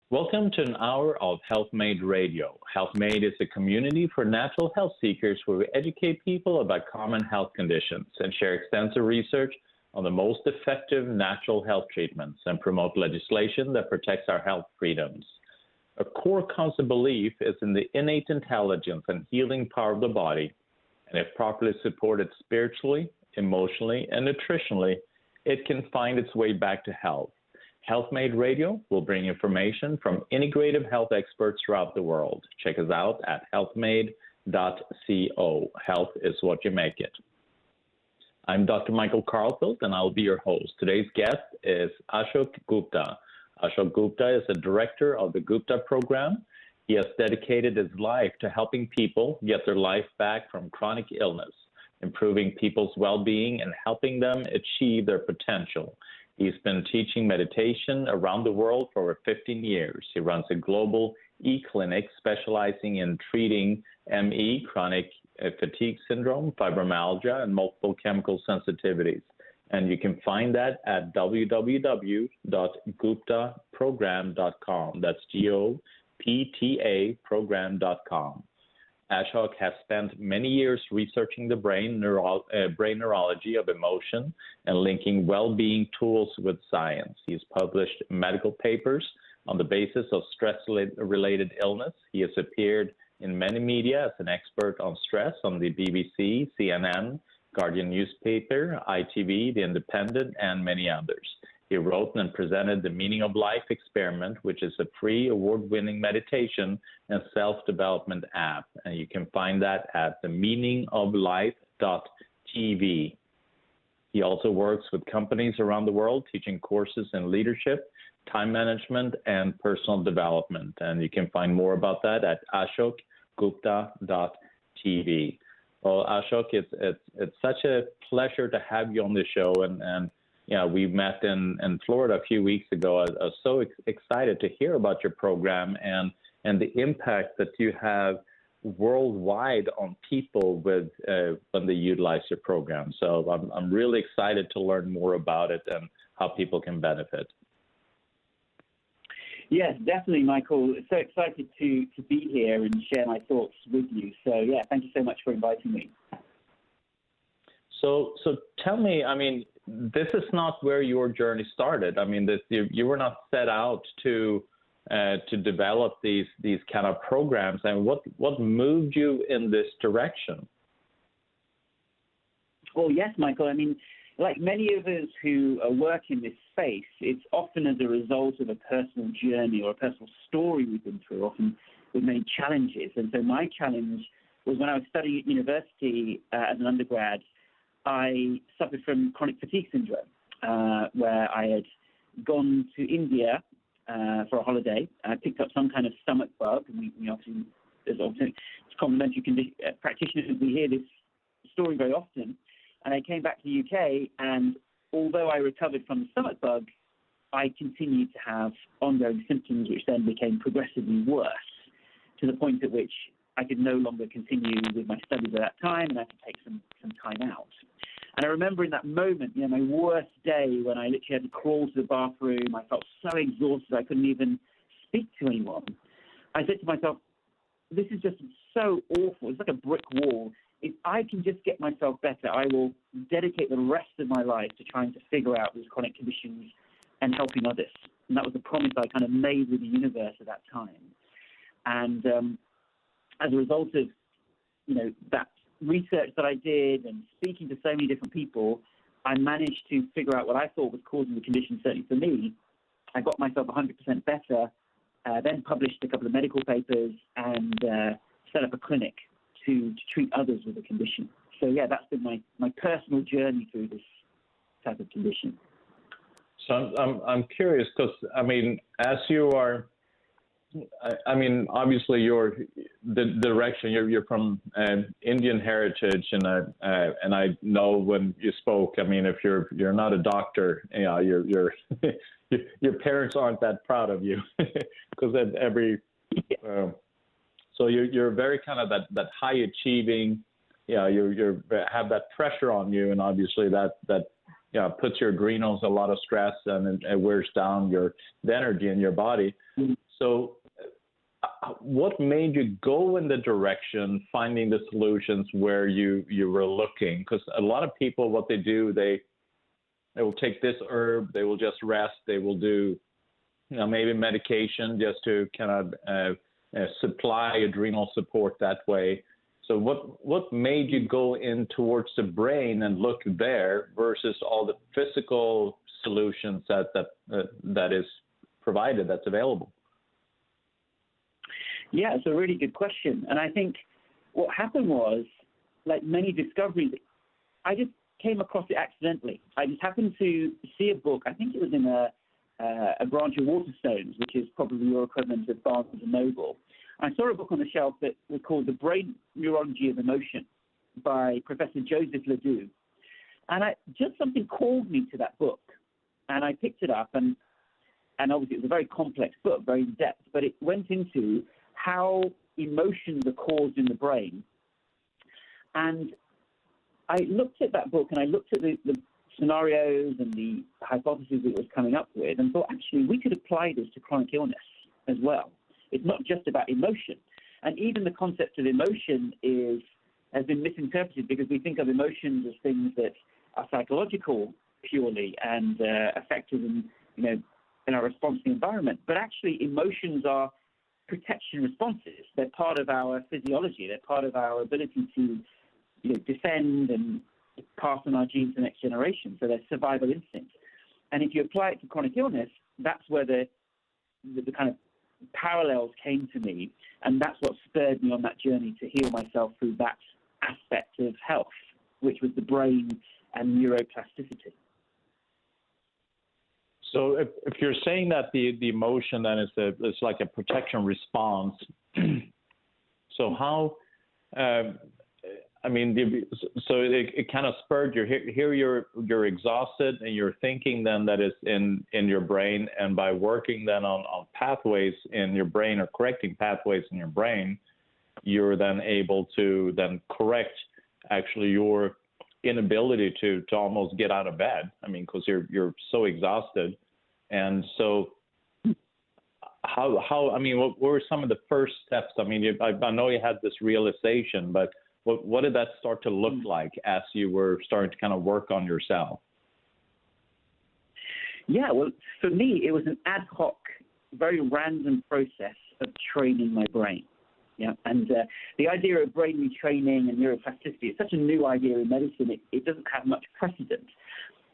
Welcome to an hour of Health Made Radio. Health Made is a community for natural health seekers where we educate people about common health conditions and share extensive research on the most effective natural health treatments and promote legislation that protects our health freedoms. A core concept belief is in the innate intelligence and healing power of the body, and if properly supported spiritually, emotionally, and nutritionally, it can find its way back to health. Health Made Radio will bring information from integrative health experts throughout the world. Check us out at healthmade.co. Health is what you make it. I'm Dr. Michael Karlfeldt, and I'll be your host. Today's guest is Ashok Gupta. Ashok Gupta is the director of the Gupta Program. He has dedicated his life to helping people get their life back from chronic illness, improving people's well-being, and helping them achieve their potential. He's been teaching meditation around the world for over 15 years. He runs a global e-clinic specializing in treating ME, chronic fatigue syndrome, fibromyalgia, and multiple chemical sensitivities. And you can find that at www.guptaprogram.com. That's G-O-P-T-A program.com. Ashok has spent many years researching the brain neurology of emotion and linking well-being tools with science. He's published medical papers on the basis of stress-related illness. He has appeared in many media as an expert on stress on the BBC, CNN, Guardian newspaper, ITV, The Independent, and many others. He wrote and presented the Meaning of Life experiment, which is a free award-winning meditation and self-development app. And you can find that at themeaningoflife.tv. He also works with companies around the world teaching courses in leadership, time management, and personal development. And you can find more about that at ashokgupta.tv. Well, Ashok, it's such a pleasure to have you on the show, and we met in Florida a few weeks ago. I was so excited to hear about your program and the impact that you have worldwide on people with when they utilize your program. So I'm really excited to learn more about it and how people can benefit. Yes, definitely, Michael. So excited to be here and share my thoughts with you. So, yeah, thank you so much for inviting me. So tell me, I mean, this is not where your journey started. I mean, you were not set out to develop these kind of programs. And what moved you in this direction? Well, yes, Michael. I mean, like many of us who work in this space, it's often as a result of a personal journey or a personal story we've been through, often with many challenges. And so my challenge was when I was studying at university as an undergrad, I suffered from chronic fatigue syndrome, where I had gone to India for a holiday. I picked up some kind of stomach bug, and we obviously, it's complementary practitioners, we hear this story very often. And I came back to the UK, and although I recovered from the stomach bug, I continued to have ongoing symptoms, which then became progressively worse, to the point at which I could no longer continue with my studies at that time, and I had to take some time out. And I remember in that moment, my worst day when I literally had to crawl to the bathroom, I felt so exhausted I couldn't even speak to anyone. I said to myself, this is just so awful. It's like a brick wall. If I can just get myself better, I will dedicate the rest of my life to trying to figure out these chronic conditions and helping others. And that was the promise I kind of made with the universe at that time. And as a result of, that research that I did and speaking to so many different people, I managed to figure out what I thought was causing the condition, certainly for me. I got myself 100% better, then published a couple of medical papers and set up a clinic to treat others with the condition. So, yeah, that's been my personal journey through this type of condition. So I'm curious because, I mean, as you are, I mean, obviously the direction, you're from Indian heritage, and I know when you spoke, I mean, if you're not a doctor, your parents aren't that proud of you because so you're very kind of that high achieving, you have that pressure on you, and obviously that puts your adrenals a lot of stress and it wears down the energy in your body. So what made you go in the direction, finding the solutions where you were looking? Because a lot of people, what they do, they will take this herb, they will just rest, they will do, maybe medication just to kind of supply adrenal support that way. So what made you go in towards the brain and look there versus all the physical solutions that is provided, that's available? Yeah, it's a really good question. And I think what happened was, like many discoveries, I just came across it accidentally. I just happened to see a book, I think it was in a branch of Waterstones, which is probably your equivalent of Barnes & Noble. I saw a book on the shelf that was called The Brain Neurology of Emotion by Professor Joseph Ledoux. And just something called me to that book. And I picked it up, and obviously it was a very complex book, very in-depth, but it went into how emotions are caused in the brain. And I looked at that book, and I looked at the scenarios and the hypotheses it was coming up with, and thought, actually, we could apply this to chronic illness as well. It's not just about emotion. And even the concept of emotion has been misinterpreted, because we think of emotions as things that are psychological purely and effective in our response to the environment. But actually, emotions are protection responses. They're part of our physiology. They're part of our ability to defend and pass on our genes to the next generation. So they're survival instincts. And if you apply it to chronic illness, that's where the kind of parallels came to me, and that's what spurred me on that journey to heal myself through that aspect of health, which was the brain and neuroplasticity. So if you're saying that the emotion then is like a protection response, so how? So it kind of spurred here you're exhausted, and you're thinking then that is in your brain, and by working then on pathways in your brain, or correcting pathways in your brain, you're then able to then correct actually your inability to almost get out of bed. I mean, because you're so exhausted. And so what were some of the first steps? I mean, I know you had this realization, but what did that start to look like as you were starting to kind of work on yourself? Yeah, well, for me, it was an ad hoc, very random process of training my brain. Yeah, and the idea of brain retraining and neuroplasticity is such a new idea in medicine, it doesn't have much precedent.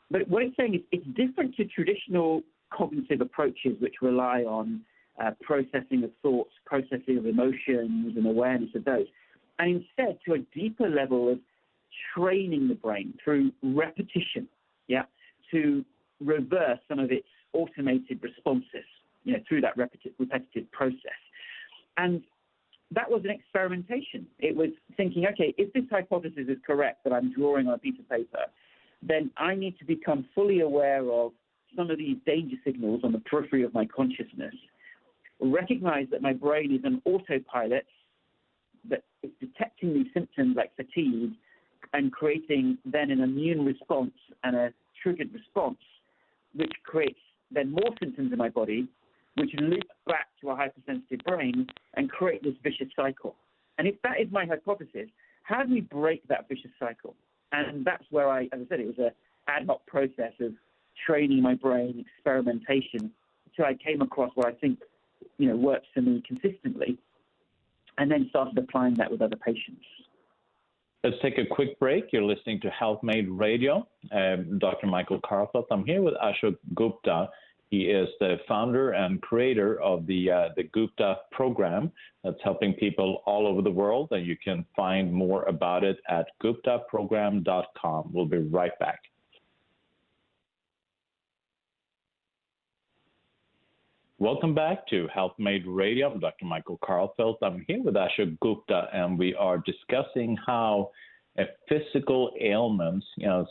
But what it's saying is it's different to traditional cognitive approaches, which rely on processing of thoughts, processing of emotions, and awareness of those. And instead, to a deeper level of training the brain through repetition, to reverse some of its automated responses, through that repetitive process. And that was an experimentation. It was thinking, okay, if this hypothesis is correct that I'm drawing on a piece of paper, then I need to become fully aware of some of these danger signals on the periphery of my consciousness, recognize that my brain is an autopilot that is detecting these symptoms like fatigue and creating then an immune response and a triggered response, which creates then more symptoms in my body, which loop back to a hypersensitive brain and create this vicious cycle. And if that is my hypothesis, how do we break that vicious cycle? And that's where as I said, it was an ad hoc process of training my brain, experimentation, until I came across what I think, works for me consistently, and then started applying that with other patients. Let's take a quick break. You're listening to Health Made Radio. Dr. Michael Karlfeldt. I'm here with Ashok Gupta. He is the founder and creator of the Gupta Program that's helping people all over the world, and you can find more about it at guptaprogram.com. We'll be right back. Welcome back to Health Made Radio. I'm Dr. Michael Karlfeldt. I'm here with Ashok Gupta, and we are discussing how physical ailments,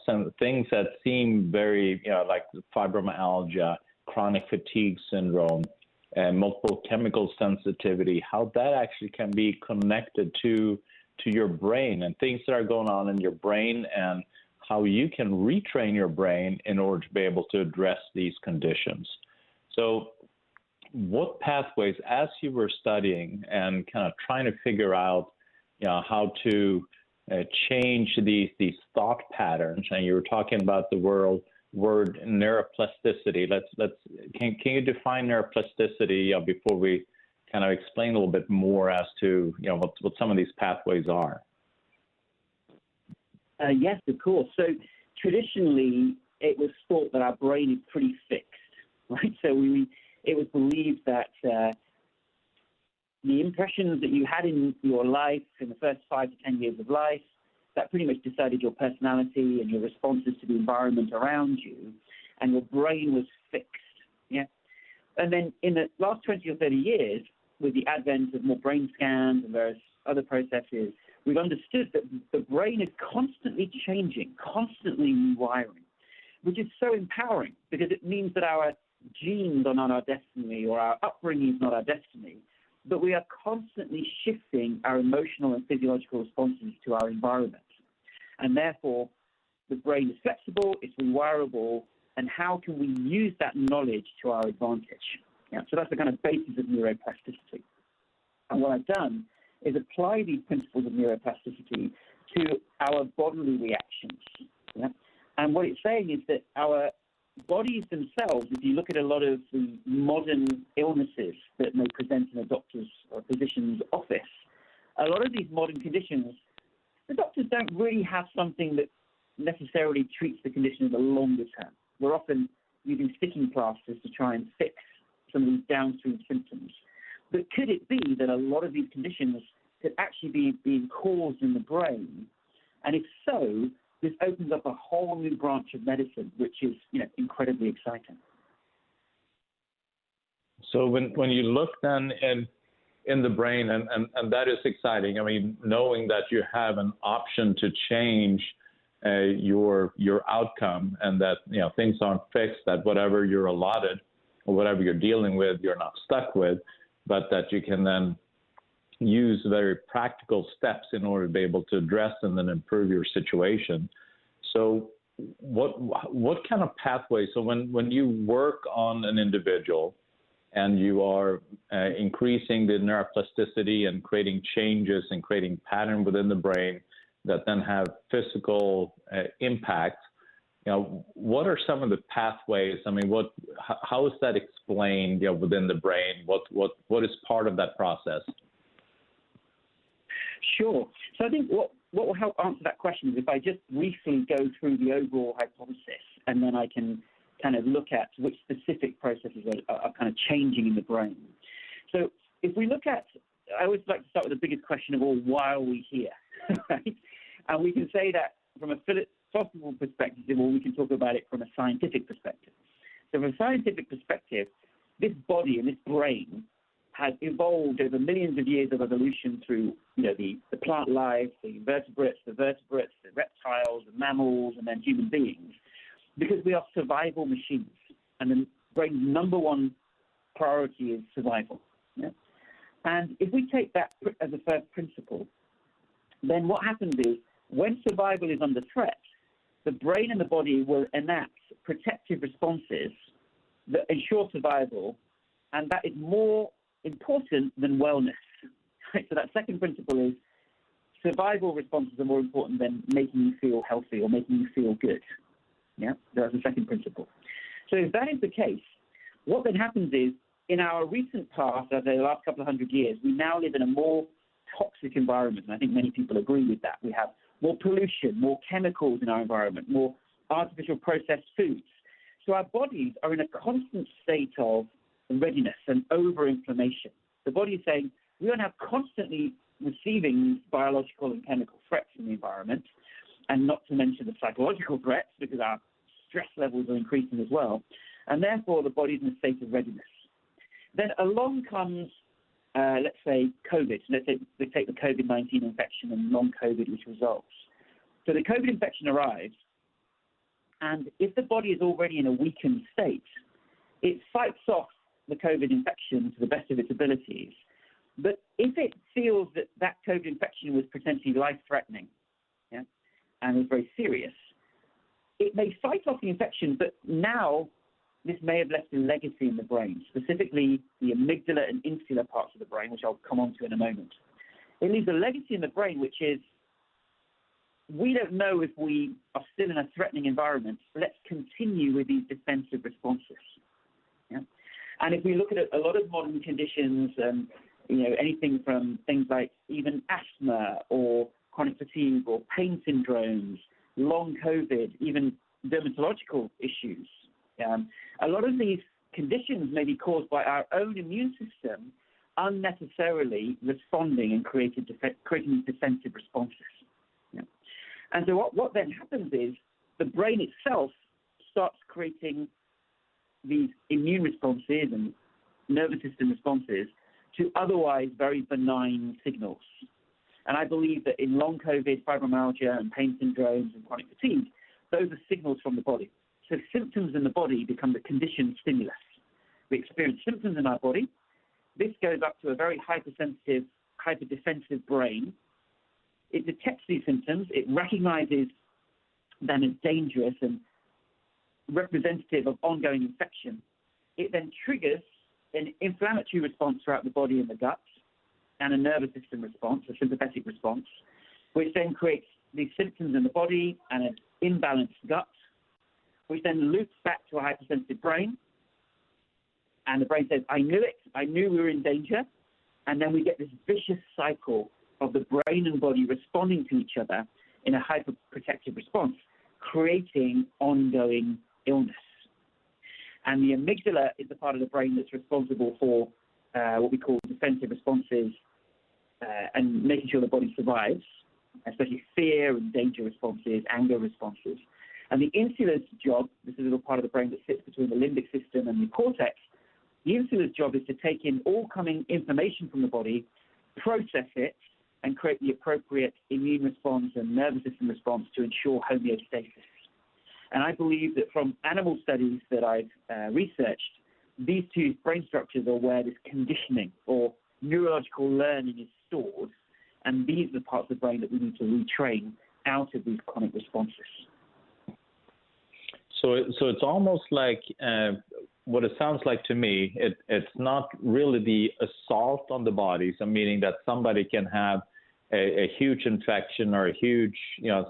some things that seem very, like fibromyalgia, chronic fatigue syndrome, and multiple chemical sensitivity, how that actually can be connected to your brain and things that are going on in your brain, and how you can retrain your brain in order to be able to address these conditions. So what pathways, as you were studying and kind of trying to figure out, how to change these thought patterns, and you were talking about the word neuroplasticity. Can you define neuroplasticity before we kind of explain a little bit more as to what some of these pathways are? Yes, of course. So traditionally, it was thought that our brain is pretty fixed, right? So it was believed that the impressions that you had in your life in the first 5 to 10 years of life, that pretty much decided your personality and your responses to the environment around you, and your brain was fixed. Yeah. And then in the last 20 or 30 years, with the advent of more brain scans and various other processes, we've understood that the brain is constantly changing, constantly rewiring, which is so empowering because it means that our genes are not our destiny or our upbringing is not our destiny, but we are constantly shifting our emotional and physiological responses to our environment. And therefore, the brain is flexible, it's rewirable, and how can we use that knowledge to our advantage? Yeah, so that's the kind of basis of neuroplasticity. And what I've done is apply these principles of neuroplasticity to our bodily reactions. Yeah? And what it's saying is that our bodies themselves, if you look at a lot of the modern illnesses that may present in a doctor's or physician's office, a lot of these modern conditions, the doctors don't really have something that necessarily treats the condition in the longer term. We're often using sticking plasters to try and fix some of these downstream symptoms. But could it be that a lot of these conditions could actually be being caused in the brain? And if so, this opens up a whole new branch of medicine, which is, incredibly exciting. So when you look then in the brain, and that is exciting. I mean, knowing that you have an option to change your outcome, and that things aren't fixed, that whatever you're allotted or whatever you're dealing with, you're not stuck with, but that you can then use very practical steps in order to be able to address and then improve your situation. So what kind of pathways? So when you work on an individual and you are increasing the neuroplasticity and creating changes and creating pattern within the brain that then have physical impact, what are some of the pathways? I mean, how is that explained within the brain? What is part of that process? Sure. So I think what will help answer that question is if I just briefly go through the overall hypothesis, and then I can kind of look at which specific processes are kind of changing in the brain. So if we look at, I always like to start with the biggest question of all, why are we here? Right? And we can say that from a philosophical perspective, or we can talk about it from a scientific perspective. So from a scientific perspective, this body and this brain has evolved over millions of years of evolution through, the plant life, the vertebrates, the reptiles, the mammals, and then human beings, because we are survival machines. And the brain's number one priority is survival. Yeah? And if we take that as a first principle, then what happens is when survival is under threat, the brain and the body will enact protective responses that ensure survival, and that is more important than wellness. Right? So that second principle is survival responses are more important than making you feel healthy or making you feel good. Yeah, that's the second principle. So if that is the case, what then happens is in our recent past, over the last couple of 100 years, we now live in a more toxic environment, and I think many people agree with that. We have more pollution, more chemicals in our environment, more artificial processed foods. So our bodies are in a constant state of readiness and over-inflammation. The body is saying, we are now constantly receiving biological and chemical threats from the environment, and not to mention the psychological threats, because our stress levels are increasing as well. And therefore, the body is in a state of readiness. Then along comes, let's say, COVID. Let's take the COVID-19 infection and long COVID, which resolves. So the COVID infection arrives, and if the body is already in a weakened state, it fights off the COVID infection to the best of its abilities. But if it feels that that COVID infection was potentially life-threatening, and was very serious, it may fight off the infection, but now this may have left a legacy in the brain, specifically the amygdala and insular parts of the brain, which I'll come on to in a moment. It leaves a legacy in the brain, which is, we don't know if we are still in a threatening environment. Let's continue with these defensive responses. Yeah? And if we look at a lot of modern conditions, anything from things like even asthma or chronic fatigue or pain syndromes, long COVID, even dermatological issues, a lot of these conditions may be caused by our own immune system unnecessarily responding and creating defensive responses. Yeah. And so what then happens is the brain itself starts creating these immune responses and nervous system responses to otherwise very benign signals. And I believe that in long COVID, fibromyalgia and pain syndromes and chronic fatigue, those are signals from the body. So symptoms in the body become the conditioned stimulus. We experience symptoms in our body. This goes up to a very hypersensitive, hyperdefensive brain. It detects these symptoms. It recognizes them as dangerous and representative of ongoing infection. It then triggers an inflammatory response throughout the body and the gut, and a nervous system response, a sympathetic response, which then creates these symptoms in the body and an imbalanced gut, which then loops back to a hypersensitive brain. And the brain says, I knew it, I knew we were in danger. And then we get this vicious cycle of the brain and body responding to each other in a hyperprotective response, creating ongoing illness. And the amygdala is the part of the brain that's responsible for what we call defensive responses and making sure the body survives, especially fear and danger responses, anger responses. And the insula's job, this is a little part of the brain that sits between the limbic system and the cortex, the insula's job is to take in all coming information from the body, process it, and create the appropriate immune response and nervous system response to ensure homeostasis. And I believe that from animal studies that I've researched, these two brain structures are where this conditioning or neurological learning is stored, and these are the parts of the brain that we need to retrain out of these chronic responses. So it's almost like what it sounds like to me, it's not really the assault on the body, so meaning that somebody can have a huge infection or a huge,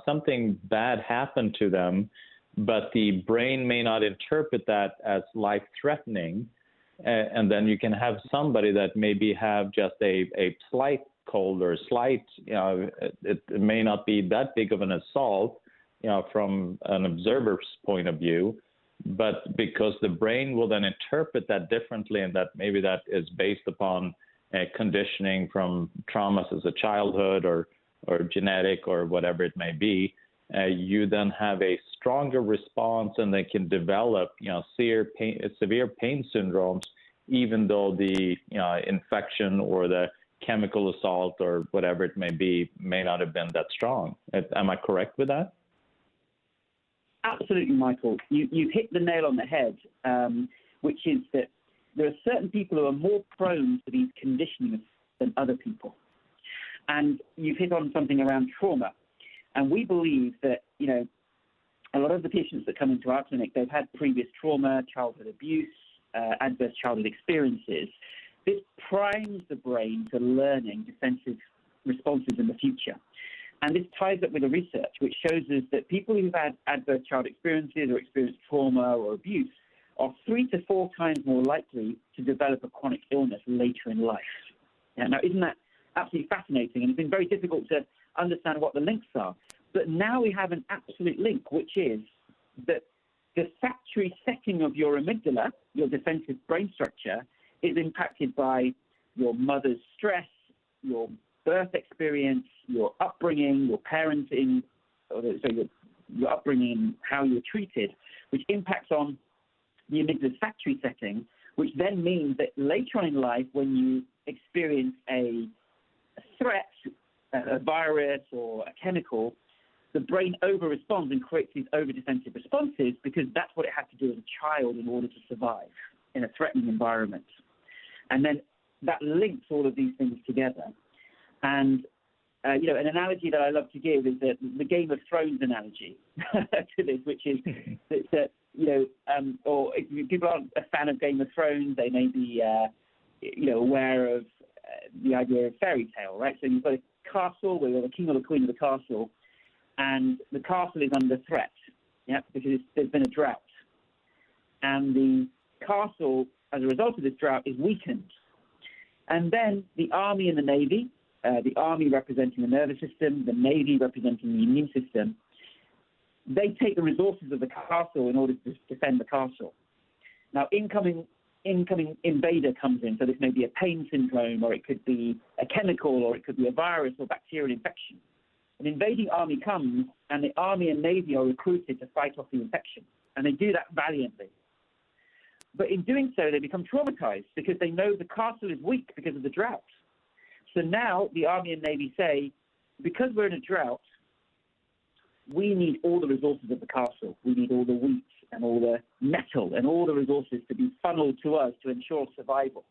something bad happen to them, but the brain may not interpret that as life-threatening, and then you can have somebody that maybe have just a slight cold or slight, it may not be that big of an assault, from an observer's point of view, but because the brain will then interpret that differently, and that maybe that is based upon conditioning from traumas as a childhood or genetic or whatever it may be, you then have a stronger response, and they can develop, severe pain syndromes, even though the infection or the chemical assault or whatever it may be may not have been that strong. Am I correct with that? Absolutely, Michael. You've hit the nail on the head, which is that there are certain people who are more prone to these conditionings than other people. And you've hit on something around trauma. And we believe that, a lot of the patients that come into our clinic, they've had previous trauma, childhood abuse, adverse childhood experiences. This primes the brain to learning defensive responses in the future. And this ties up with the research, which shows us that people who've had adverse child experiences or experienced trauma or abuse are 3 to 4 times more likely to develop a chronic illness later in life. Now, isn't that absolutely fascinating? And it's been very difficult to understand what the links are. But now we have an absolute link, which is that the factory setting of your amygdala, your defensive brain structure, is impacted by your mother's stress, your birth experience, your upbringing, your parenting, your upbringing, how you were treated, which impacts on the amygdala's factory setting, which then means that later on in life, when you experience a threat, a virus or a chemical, the brain over-responds and creates these over-defensive responses because that's what it had to do as a child in order to survive in a threatening environment. And then that links all of these things together. And, an analogy that I love to give is the Game of Thrones analogy to this, which is that or if people aren't a fan of Game of Thrones, they may be, aware of the idea of fairy tale, right? So you've got a castle where you're the king or the queen of the castle, and the castle is under threat, because there's been a drought. And the castle, as a result of this drought, is weakened. And then the army and the navy, the army representing the nervous system, the navy representing the immune system, they take the resources of the castle in order to defend the castle. Now, incoming invader comes in, so this may be a pain syndrome, or it could be a chemical, or it could be a virus or bacterial infection. An invading army comes, and the army and navy are recruited to fight off the infection, and they do that valiantly. But in doing so, they become traumatized because they know the castle is weak because of the drought. So now the army and navy say, because we're in a drought, we need all the resources of the castle. We need all the wheat and all the metal and all the resources to be funneled to us to ensure survival.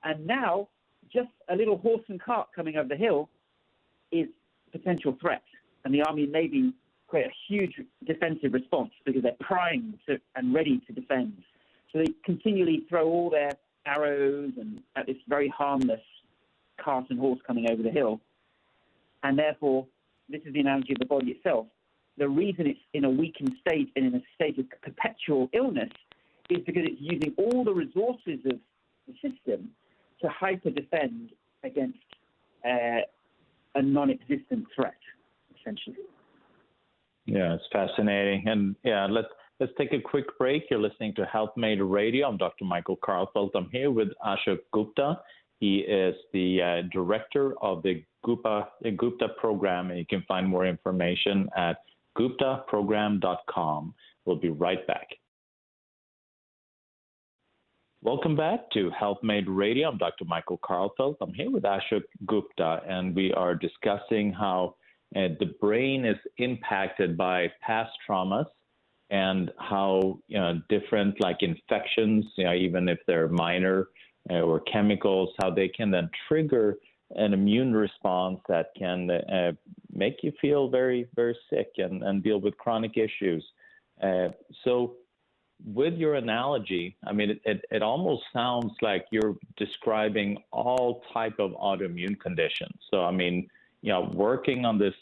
And now, just a little horse and cart coming over the hill is a potential threat. And the army and navy create a huge defensive response because they're primed and ready to defend. So they continually throw all their arrows and at this very harmless cart and horse coming over the hill. And therefore, this is the analogy of the body itself. The reason it's in a weakened state and in a state of perpetual illness is because it's using all the resources of the system to hyper-defend against a non-existent threat, essentially. Yeah, it's fascinating. And yeah, let's take a quick break. You're listening to Health Made Radio. I'm Dr. Michael Karlfeldt. I'm here with Ashok Gupta. He is the director of the Gupta Program, and you can find more information at GuptaProgram.com. We'll be right back. Welcome back to Health Made Radio. I'm Dr. Michael Karlfeldt. I'm here with Ashok Gupta, and we are discussing how the brain is impacted by past traumas and how different, like infections, even if they're minor or chemicals, how they can then trigger an immune response that can make you feel very, very sick and deal with chronic issues. So with your analogy, I mean, it almost sounds like you're describing all type of autoimmune conditions. So, I mean, working on this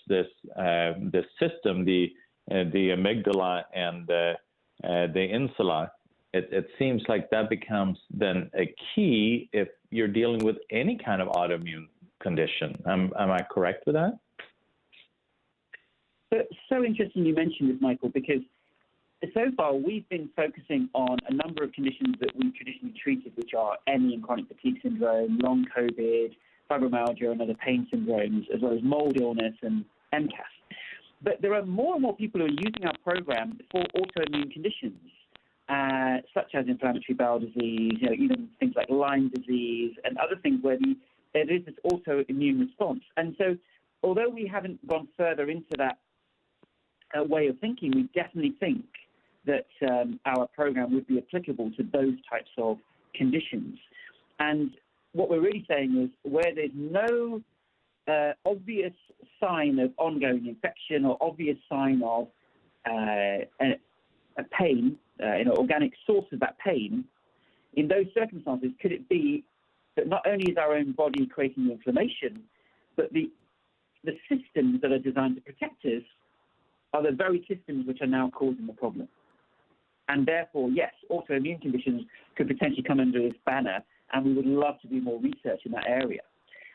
system, the amygdala and the insula, it seems like that becomes then a key if you're dealing with any kind of autoimmune condition. Am I correct with that? So interesting you mentioned this, Michael, because so far we've been focusing on a number of conditions that we've traditionally treated, which are ME and chronic fatigue syndrome, long COVID, fibromyalgia and other pain syndromes, as well as mold illness and MCAS. But there are more and more people who are using our program for autoimmune conditions, such as inflammatory bowel disease, even things like Lyme disease and other things where there is this autoimmune response. And so although we haven't gone further into that way of thinking, we definitely think that our program would be applicable to those types of conditions. And what we're really saying is where there's no obvious sign of ongoing infection or obvious sign of a pain, organic source of that pain, in those circumstances, could it be that not only is our own body creating the inflammation, but the systems that are designed to protect us are the very systems which are now causing the problem. And therefore, yes, autoimmune conditions could potentially come under this banner, and we would love to do more research in that area.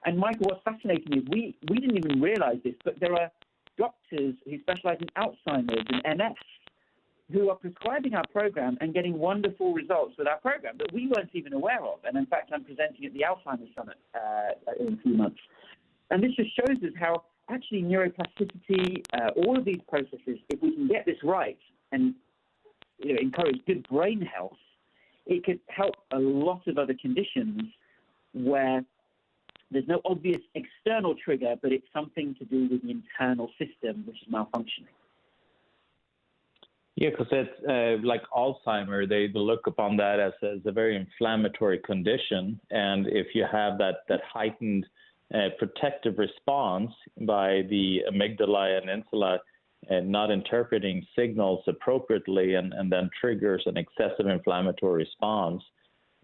And Michael, what's fascinating is we didn't even realize this, but there are doctors who specialize in Alzheimer's and MS who are prescribing our program and getting wonderful results with our program that we weren't even aware of. And in fact, I'm presenting at the Alzheimer's Summit in a few months. And this just shows us how actually neuroplasticity, all of these processes, if we can get this right and encourage good brain health, it could help a lot of other conditions where there's no obvious external trigger, but it's something to do with the internal system which is malfunctioning. Yeah, because it's like Alzheimer, they look upon that as a very inflammatory condition. And if you have that heightened protective response by the amygdala and insula, not interpreting signals appropriately and then triggers an excessive inflammatory response,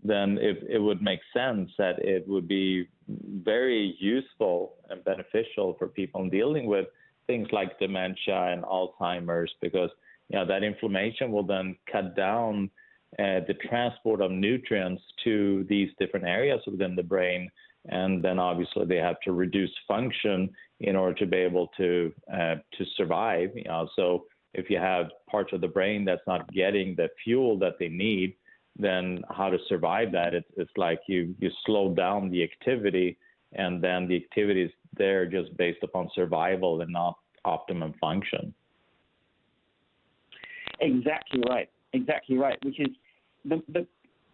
then it would make sense that it would be very useful and beneficial for people dealing with things like dementia and Alzheimer's, because that inflammation will then cut down the transport of nutrients to these different areas within the brain, and then obviously they have to reduce function in order to be able to survive. So if you have parts of the brain that's not getting the fuel that they need, then how to survive that? It's like you slow down the activity, and then the activity is there just based upon survival and not optimum function. Exactly right. Which is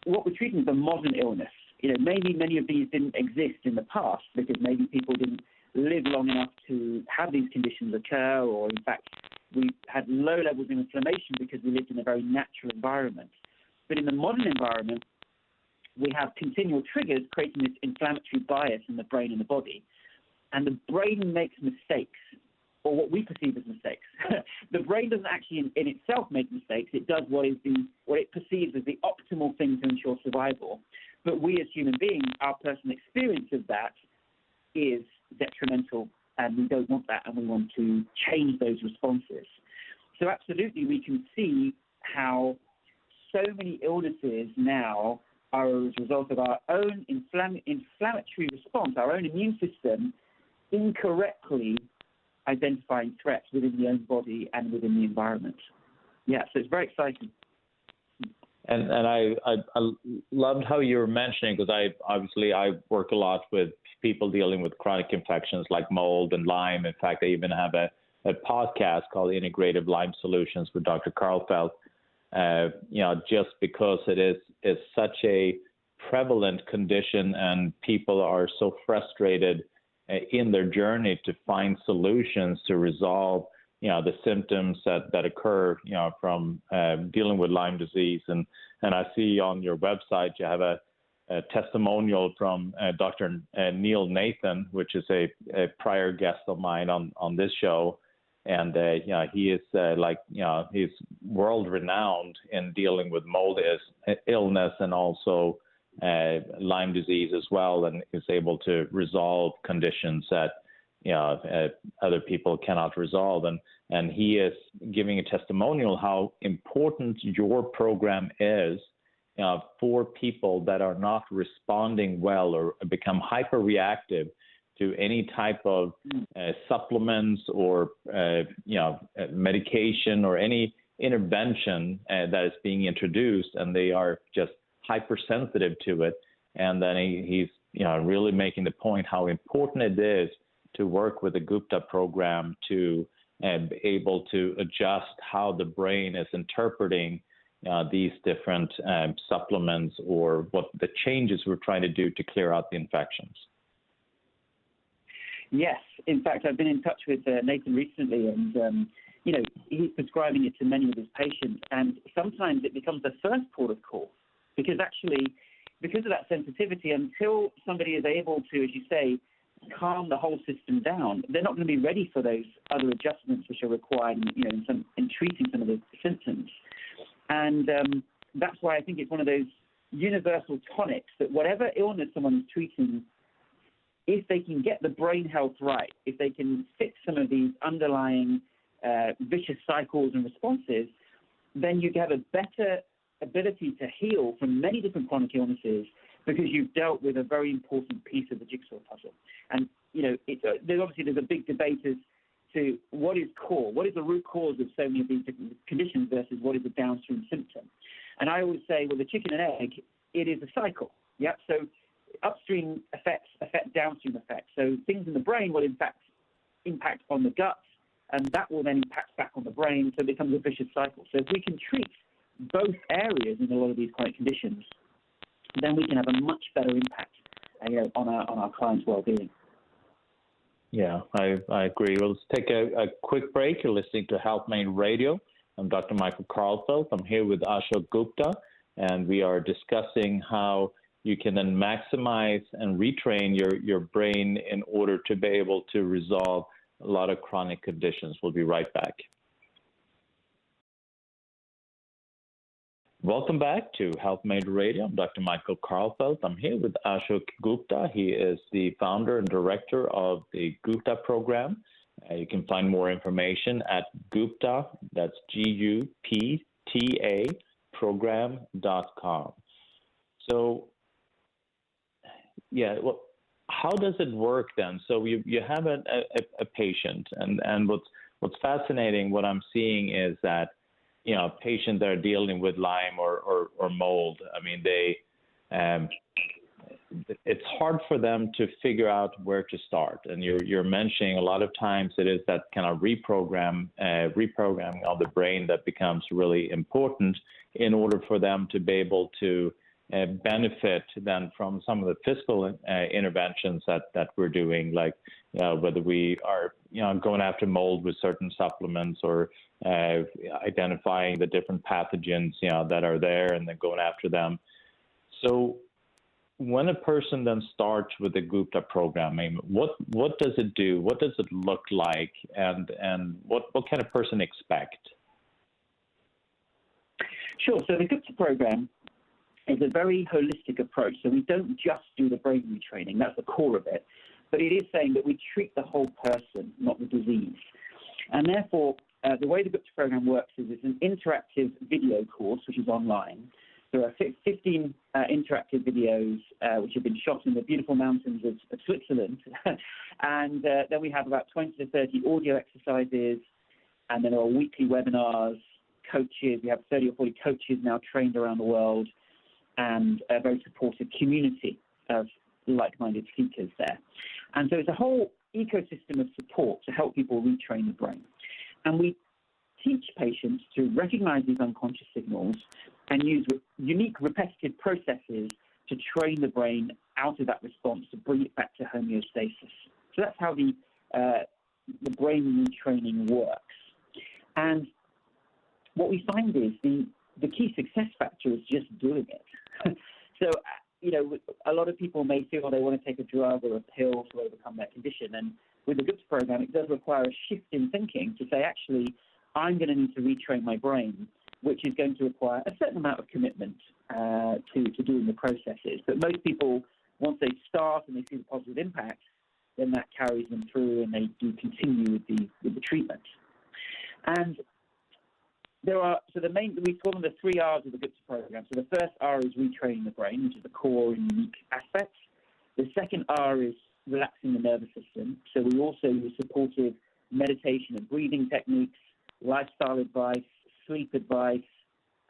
what we're treating is a modern illness. Maybe many of these didn't exist in the past because maybe people didn't live long enough to have these conditions occur, or in fact we had low levels of inflammation because we lived in a very natural environment. But in the modern environment, we have continual triggers creating this inflammatory bias in the brain and the body. And the brain makes mistakes, or what we perceive as mistakes. The brain doesn't actually in itself make mistakes. It does what it perceives as the optimal thing to ensure survival. But we as human beings, our personal experience of that is detrimental, and we don't want that, and we want to change those responses. So absolutely, we can see how so many illnesses now are as a result of our own inflammatory response, our own immune system incorrectly identifying threats within the own body and within the environment. Yeah, so it's very exciting. And I loved how you were mentioning, because I work a lot with people dealing with chronic infections like mold and Lyme. In fact, I even have a podcast called Integrative Lyme Solutions with Dr. Karlfeldt. Just because it is such a prevalent condition, and people are so frustrated in their journey to find solutions to resolve the symptoms that occur from dealing with Lyme disease. And I see on your website you have a testimonial from Dr. Neil Nathan, which is a prior guest of mine on this show. And he is he's world renowned in dealing with mold illness and also Lyme disease as well, and is able to resolve conditions that other people cannot resolve. And he is giving a testimonial how important your program is for people that are not responding well or become hyperreactive to any type of supplements or medication or any intervention that is being introduced, and they are just hypersensitive to it. And then he's really making the point how important it is to work with the Gupta program to be able to adjust how the brain is interpreting these different supplements, or what the changes we're trying to do to clear out the infections. Yes, in fact, I've been in touch with Nathan recently, and he's prescribing it to many of his patients, and sometimes it becomes the first port of call, because of that sensitivity, until somebody is able to, as you say, calm the whole system down, they're not going to be ready for those other adjustments which are required, in treating some of the symptoms. And that's why I think it's one of those universal tonics that whatever illness someone is treating, if they can get the brain health right, if they can fix some of these underlying vicious cycles and responses, then you have a better ability to heal from many different chronic illnesses, because you've dealt with a very important piece of the jigsaw puzzle. And, there's a big debate as to what is core, what is the root cause of so many of these different conditions versus what is a downstream symptom. And I always say, well, the chicken and egg, it is a cycle. Yeah. So upstream effects affect downstream effects. So things in the brain will, in fact, impact on the gut, and that will then impact back on the brain, so it becomes a vicious cycle. So if we can treat both areas in a lot of these chronic conditions, then we can have a much better impact on our clients' well-being. Yeah, I agree. Well, let's take a quick break. You're listening to Health Main Radio. I'm Dr. Michael Karlfeldt. I'm here with Ashok Gupta, and we are discussing how you can then maximize and retrain your brain in order to be able to resolve a lot of chronic conditions. We'll be right back. Welcome back to Health Made Radio. I'm Dr. Michael Karlfeldt. I'm here with Ashok Gupta. He is the founder and director of the Gupta Program. You can find more information at Gupta, that's Gupta program.com. So, yeah, well, how does it work then? So you have a patient, and what's fascinating, what I'm seeing is that, you know, patients that are dealing with Lyme or mold, I mean, it's hard for them to figure out where to start. And you're mentioning a lot of times it is that kind of reprogramming of the brain that becomes really important in order for them to be able to benefit then from some of the physical interventions that we're doing, like whether we are going after mold with certain supplements or identifying the different pathogens that are there and then going after them. So when a person then starts with the Gupta program, I mean, what does it do? What does it look like? And what can a person expect? Sure. So the Gupta program is a very holistic approach. So we don't just do the brain retraining. That's the core of it. But it is saying that we treat the whole person, not the disease. And therefore, the way the Gupta program works is it's an interactive video course, which is online. There are 15 interactive videos which have been shot in the beautiful mountains of Switzerland. And then we have about 20 to 30 audio exercises. And then there are weekly webinars, coaches. We have 30 or 40 coaches now trained around the world, and a very supportive community of like-minded speakers there. And so it's a whole ecosystem of support to help people retrain the brain. And we teach patients to recognize these unconscious signals and use unique repetitive processes to train the brain out of that response to bring it back to homeostasis. So that's how the brain retraining works. And what we find is the key success factor is just doing it. So, a lot of people may feel they want to take a drug or a pill to overcome their condition. And with the Gupta program, it does require a shift in thinking to say, actually, I'm going to need to retrain my brain, which is going to require a certain amount of commitment to doing the processes. But most people, once they start and they see the positive impact, then that carries them through and they do continue with the treatment. And we call them the 3 R's of the Gupta program. So the first R is retraining the brain, which is the core and unique aspect. The second R is relaxing the nervous system. So we also use supportive meditation and breathing techniques, lifestyle advice, sleep advice,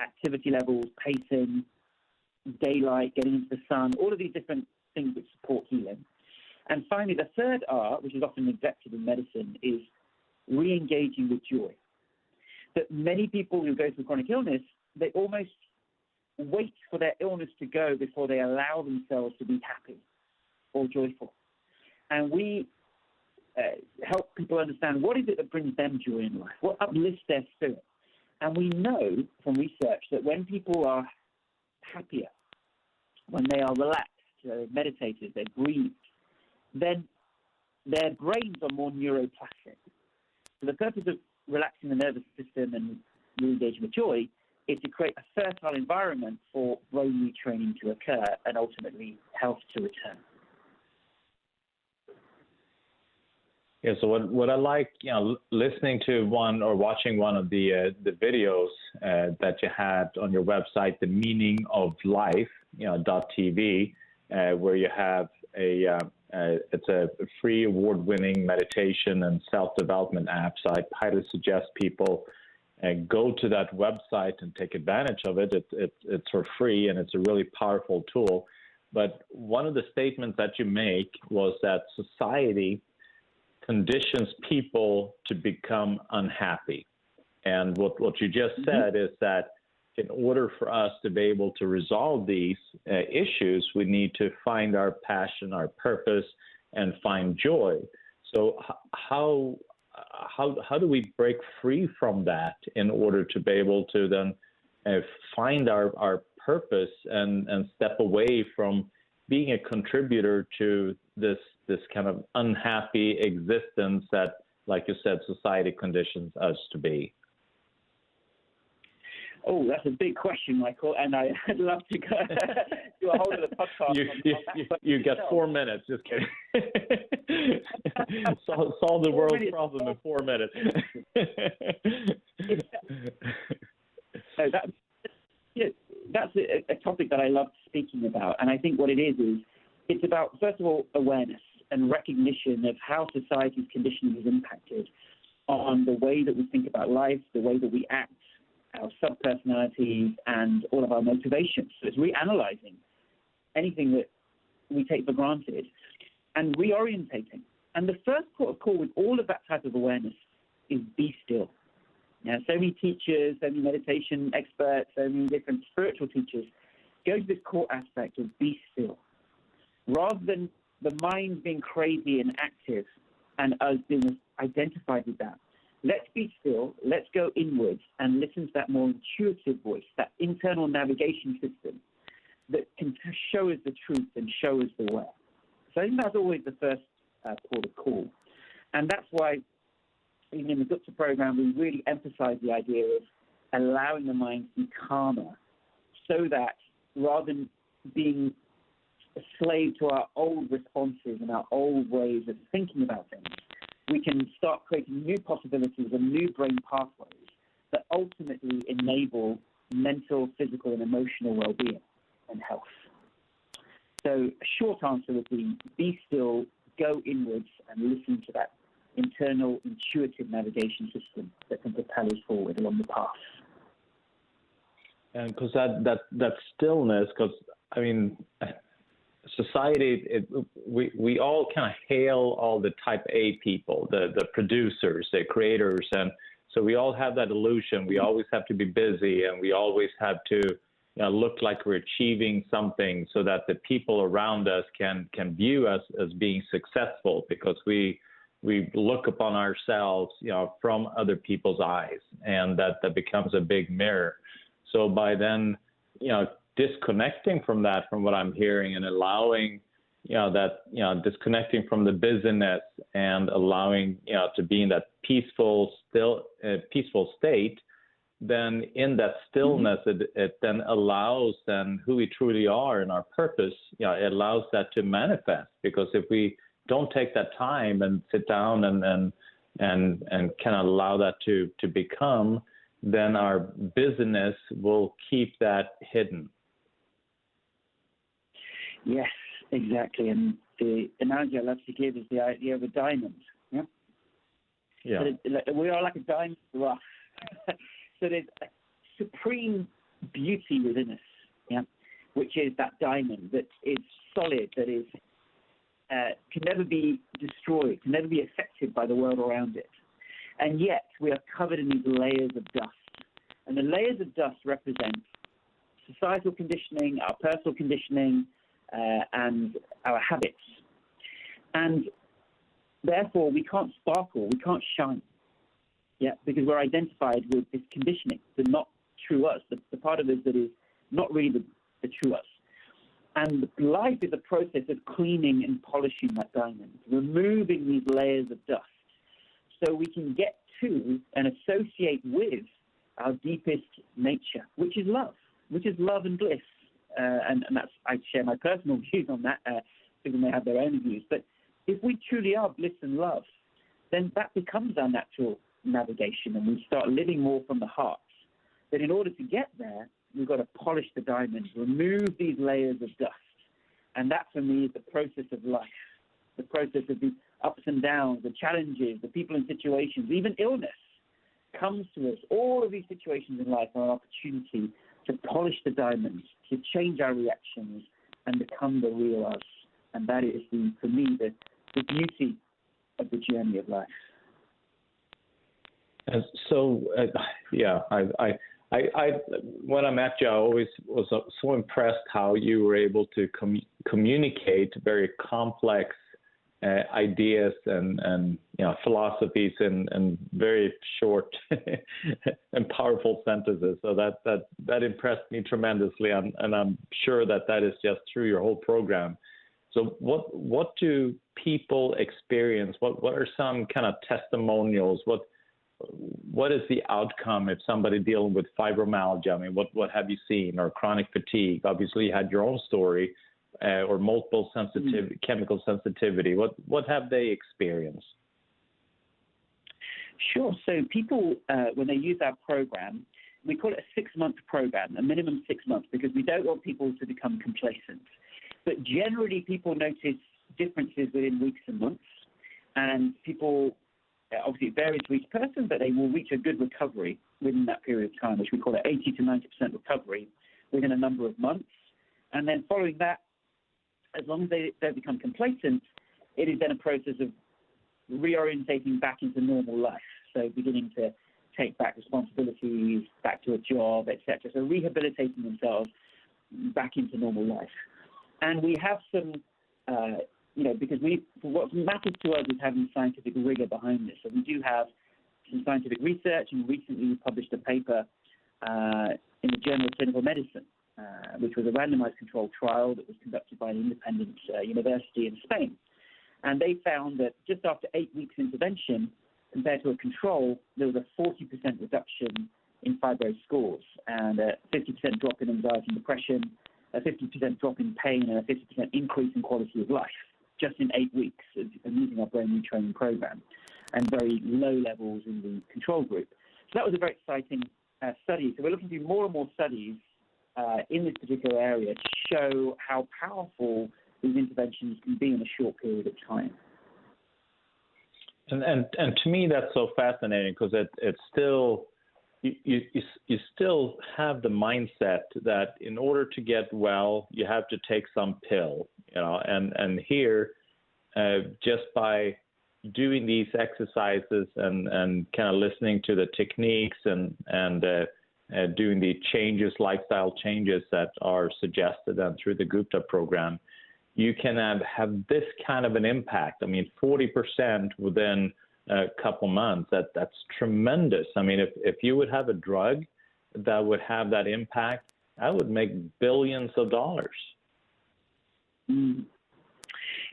activity levels, pacing, daylight, getting into the sun, all of these different things which support healing. And finally, the third R, which is often neglected in medicine, is re-engaging with joy. That many people who go through chronic illness, they almost wait for their illness to go before they allow themselves to be happy or joyful. And we help people understand what is it that brings them joy in life, what uplifts their spirit. And we know from research that when people are happier, when they are relaxed, they've meditated, they've breathed, then their brains are more neuroplastic. So the purpose of relaxing the nervous system and re-engaging with joy is to create a fertile environment for brain retraining to occur and ultimately health to return. Yeah, so what I like, listening to one or watching one of the videos that you had on your website, The Meaning of Life, .tv, where you have it's a free award-winning meditation and self-development app. So I highly suggest people go to that website and take advantage of it. It's for free and it's a really powerful tool. But one of the statements that you make was that society conditions people to become unhappy. And what you just said is that in order for us to be able to resolve these issues, we need to find our passion, our purpose, and find joy. So how do we break free from that in order to be able to then find our purpose and step away from being a contributor to this kind of unhappy existence that like you said, society conditions us to be? Oh, that's a big question, Michael, and I'd love to go do a whole other podcast. You got 4 minutes. Just kidding. Solve the world's problem in 4 minutes. So that's a topic that I love speaking about, and I think what it is it's about, first of all, awareness and recognition of how society's conditioning is impacted on the way that we think about life, the way that we act, our sub-personalities, and all of our motivations. So it's reanalyzing anything that we take for granted and reorientating. And the first port of call with all of that type of awareness is be still. Now, so many teachers, so many meditation experts, so many different spiritual teachers go to this core aspect of be still. Rather than the mind being crazy and active and us being identified with that, let's be still, let's go inwards and listen to that more intuitive voice, that internal navigation system that can show us the truth and show us the way. So I think that's always the first port of call. And that's why, even in the Gupta program, we really emphasize the idea of allowing the mind to be calmer so that rather than being a slave to our old responses and our old ways of thinking about things, we can start creating new possibilities and new brain pathways that ultimately enable mental, physical, and emotional well-being and health. So a short answer would be still, go inwards, and listen to that internal, intuitive navigation system that can propel us forward along the path. And because that stillness, because, I mean, society, we all kind of hail all the type A people, the producers, the creators, and so we all have that illusion. We always have to be busy, and we always have to look like we're achieving something so that the people around us can view us as being successful, because we look upon ourselves from other people's eyes, and that becomes a big mirror. So by then disconnecting from that, from what I'm hearing, and allowing, disconnecting from the busyness and allowing, to be in that peaceful state, then in that stillness, it then allows then who we truly are and our purpose, it allows that to manifest. Because if we don't take that time and sit down and kind of allow that to become, then our busyness will keep that hidden. Yes, exactly. And the analogy I love to give is the idea of a diamond. Yeah. Yeah. So we are like a diamond rough. So there's a supreme beauty within us, yeah, which is that diamond that is solid, that is can never be destroyed, can never be affected by the world around it. And yet we are covered in these layers of dust. And the layers of dust represent societal conditioning, our personal conditioning, and our habits. And therefore, we can't sparkle, we can't shine, because we're identified with this conditioning, the not true us, the part of us that is not really the true us. And life is a process of cleaning and polishing that diamond, removing these layers of dust, so we can get to and associate with our deepest nature, which is love and bliss. And that's, I share my personal views on that. People may have their own views. But if we truly are bliss and love, then that becomes our natural navigation, and we start living more from the heart. But in order to get there, we've got to polish the diamond, remove these layers of dust. And that, for me, is the process of life, the process of the ups and downs, the challenges, the people and situations, even illness comes to us. All of these situations in life are an opportunity to polish the diamonds, to change our reactions and become the real us. And that is, for me, the beauty of the journey of life. And so, I when I met you, I always was so impressed how you were able to communicate very complex ideas and philosophies in very short and powerful sentences. So that impressed me tremendously, and I'm sure that is just through your whole program. So what do people experience? What are some kind of testimonials? What is the outcome if somebody dealing with fibromyalgia? I mean, what have you seen? Or chronic fatigue? Obviously, you had your own story, or multiple chemical sensitivity. What have they experienced? Sure. So people, when they use our program, we call it a 6-month program, a minimum 6 months, because we don't want people to become complacent. But generally, people notice differences within weeks and months, and people, obviously it varies for each person, but they will reach a good recovery within that period of time, which we call it 80 to 90% recovery within a number of months. And then following that, as long as they don't become complacent, it is then a process of reorientating back into normal life. So beginning to take back responsibilities, back to a job, etc. So rehabilitating themselves back into normal life. And we have some, because what matters to us is having scientific rigor behind this. So we do have some scientific research, and recently we published a paper in the Journal of Clinical Medicine, which was a randomized controlled trial that was conducted by an independent university in Spain. And they found that just after 8 weeks intervention, compared to a control, there was a 40% reduction in fibro scores and a 50% drop in anxiety and depression, a 50% drop in pain, and a 50% increase in quality of life, just in 8 weeks of using our brain retraining program, and very low levels in the control group. So that was a very exciting study. So we're looking to do more and more studies in this particular area to show how powerful these interventions can be in a short period of time. And to me, that's so fascinating, because it's still, you still have the mindset that in order to get well, you have to take some pill, and here, just by doing these exercises and kind of listening to the techniques and doing the lifestyle changes that are suggested and through the Gupta program, you can have this kind of an impact. I mean, 40% within a couple months, that's tremendous. I mean, if you would have a drug that would have that impact, that would make billions of dollars.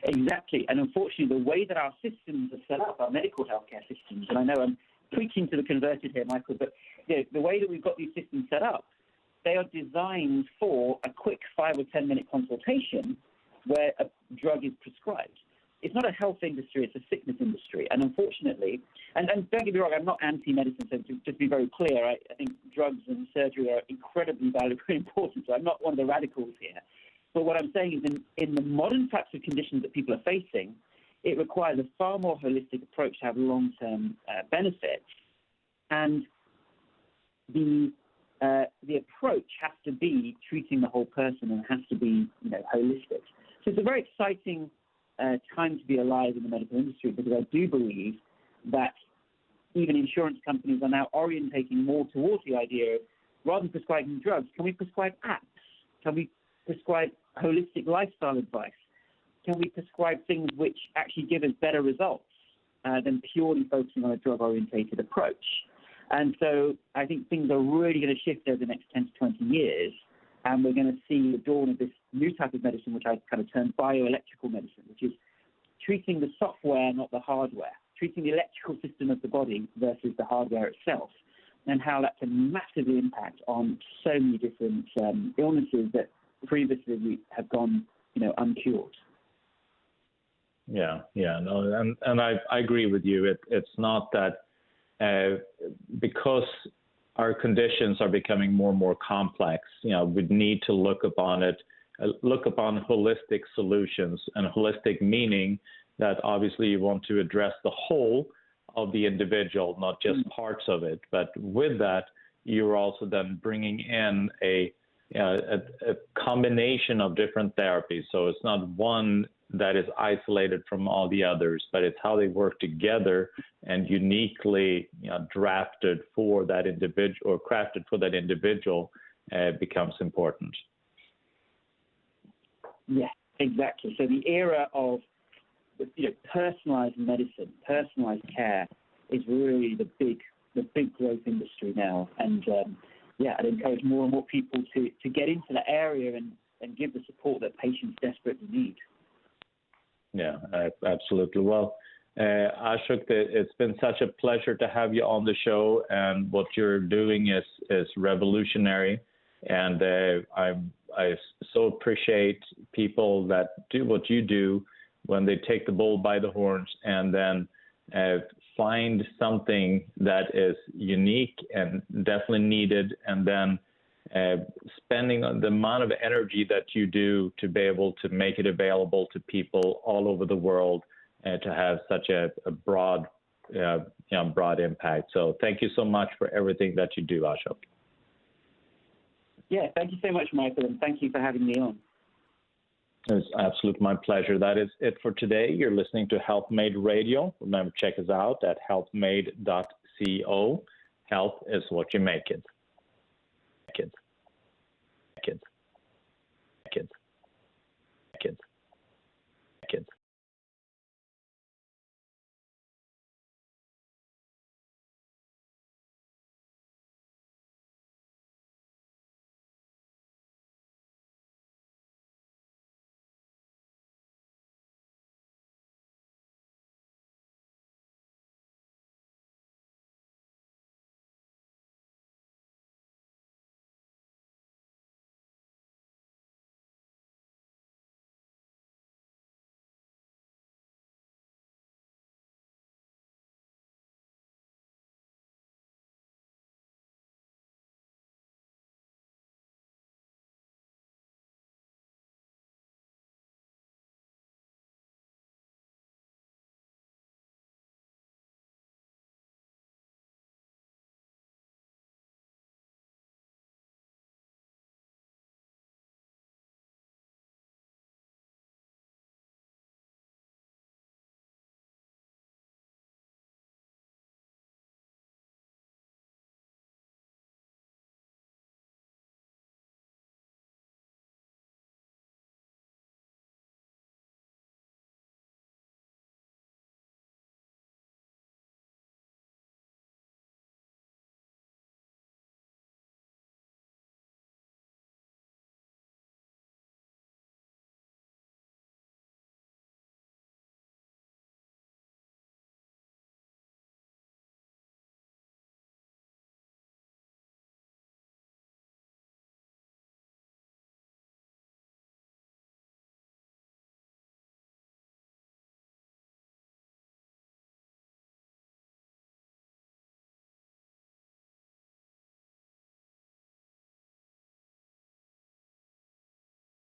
Exactly. And unfortunately, the way that our systems are set up, our medical healthcare systems, and I know I'm preaching to the converted here, Michael, but the way that we've got these systems set up, they are designed for a quick 5 or 10 minute consultation where a drug is prescribed. It's not a health industry, it's a sickness industry. And unfortunately, and don't get me wrong, I'm not anti-medicine, so to just be very clear, I think drugs and surgery are incredibly valuable and important, so I'm not one of the radicals here. But what I'm saying is in the modern types of conditions that people are facing, it requires a far more holistic approach to have long-term benefits. And the approach has to be treating the whole person and has to be holistic. So it's a very exciting time to be alive in the medical industry, because I do believe that even insurance companies are now orientating more towards the idea of, rather than prescribing drugs, can we prescribe apps? Can we prescribe holistic lifestyle advice? Can we prescribe things which actually give us better results than purely focusing on a drug-orientated approach? And so I think things are really going to shift over the next 10 to 20 years, and we're going to see the dawn of this new type of medicine, which I kind of term bioelectrical medicine, which is treating the software, not the hardware, treating the electrical system of the body versus the hardware itself, and how that can massively impact on so many different illnesses that previously we have gone, uncured. Yeah, no, and I agree with you. It's not that because our conditions are becoming more and more complex, we need to look upon holistic solutions, and holistic meaning that obviously you want to address the whole of the individual, not just parts of it. But with that, you're also then bringing in a combination of different therapies. So it's not one that is isolated from all the others, but it's how they work together and uniquely drafted for that individual or crafted for that individual becomes important. Yeah, exactly. So the era of personalized medicine, personalized care is really the big growth industry now. And I'd encourage more and more people to get into the area and give the support that patients desperately need. Yeah, absolutely. Well, Ashok, it's been such a pleasure to have you on the show, and what you're doing is revolutionary, and I so appreciate people that do what you do when they take the bull by the horns and then find something that is unique and definitely needed, and then spending the amount of energy that you do to be able to make it available to people all over the world and to have such a broad impact. So thank you so much for everything that you do, Ashok. Yeah, thank you so much, Michael, and thank you for having me on. It's absolutely my pleasure. That is it for today. You're listening to Health Made Radio. Remember, check us out at healthmade.co. Health is what you make it.